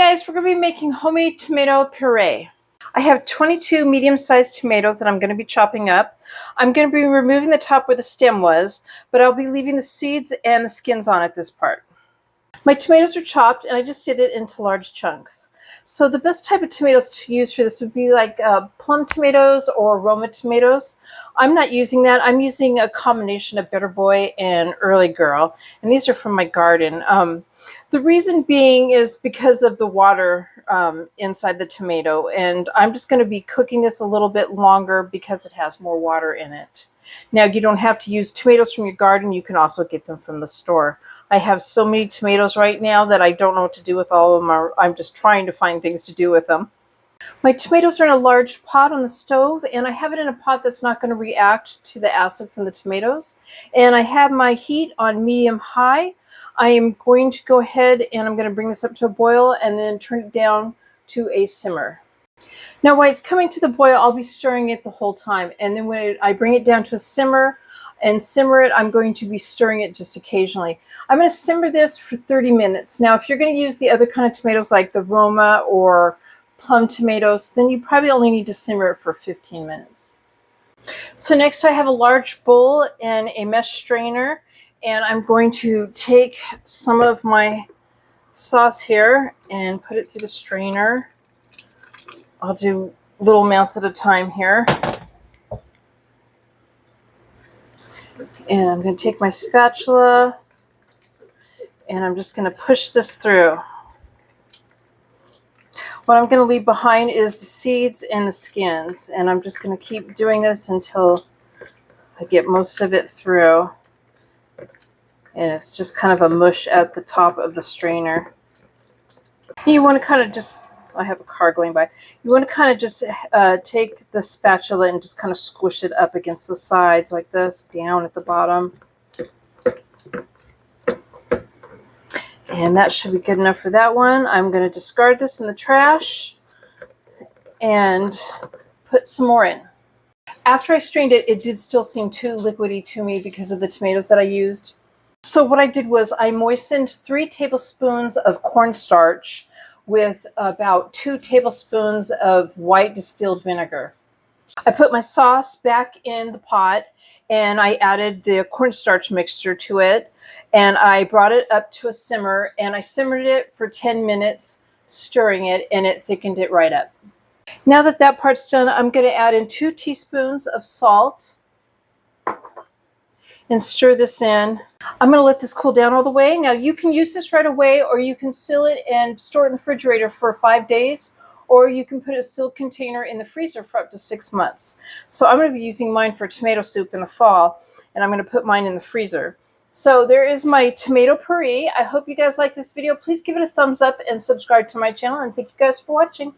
guys, we're going to be making homemade tomato puree. I have 22 medium-sized tomatoes that I'm going to be chopping up. I'm going to be removing the top where the stem was, but I'll be leaving the seeds and the skins on at this part. My tomatoes are chopped and I just did it into large chunks. So the best type of tomatoes to use for this would be like plum tomatoes or Roma tomatoes. I'm not using that. I'm using a combination of Better Boy and Early Girl, and these are from my garden. The reason being is because of the water inside the tomato, and I'm just going to be cooking this a little bit longer because it has more water in it. Now, you don't have to use tomatoes from your garden. You can also get them from the store. I have so many tomatoes right now that I don't know what to do with all of them. I'm just trying to find things to do with them. My tomatoes are in a large pot on the stove, and I have it in a pot that's not going to react to the acid from the tomatoes. And I have my heat on medium-high. I am going to go ahead and I'm going to bring this up to a boil and then turn it down to a simmer. Now, while it's coming to the boil, I'll be stirring it the whole time. And then when I bring it down to a simmer and simmer it, I'm going to be stirring it just occasionally. I'm going to simmer this for 30 minutes. Now, if you're going to use the other kind of tomatoes like the Roma or plum tomatoes, then you probably only need to simmer it for 15 minutes. So next I have a large bowl and a mesh strainer, and I'm going to take some of my sauce here and put it through the strainer. I'll do little amounts at a time here. And I'm going to take my spatula and I'm just going to push this through. What I'm going to leave behind is the seeds and the skins, and I'm just going to keep doing this until I get most of it through. And it's just kind of a mush at the top of the strainer. You want to kind of just, I have a car going by, you want to kind of just take the spatula and just kind of squish it up against the sides like this, down at the bottom. And that should be good enough for that one. I'm going to discard this in the trash and put some more in. After I strained it, it did still seem too liquidy to me because of the tomatoes that I used. So what I did was I moistened 3 tablespoons of cornstarch with about 2 tablespoons of white distilled vinegar. I put my sauce back in the pot and I added the cornstarch mixture to it, and I brought it up to a simmer and I simmered it for 10 minutes, stirring it, and it thickened it right up. Now that that part's done, I'm going to add in 2 teaspoons of salt and stir this in. I'm going to let this cool down all the way. Now you can use this right away, or you can seal it and store it in the refrigerator for 5 days, or you can put a sealed container in the freezer for up to 6 months. So I'm going to be using mine for tomato soup in the fall, and I'm going to put mine in the freezer. So there is my tomato puree. I hope you guys like this video. Please give it a thumbs up and subscribe to my channel, and thank you guys for watching.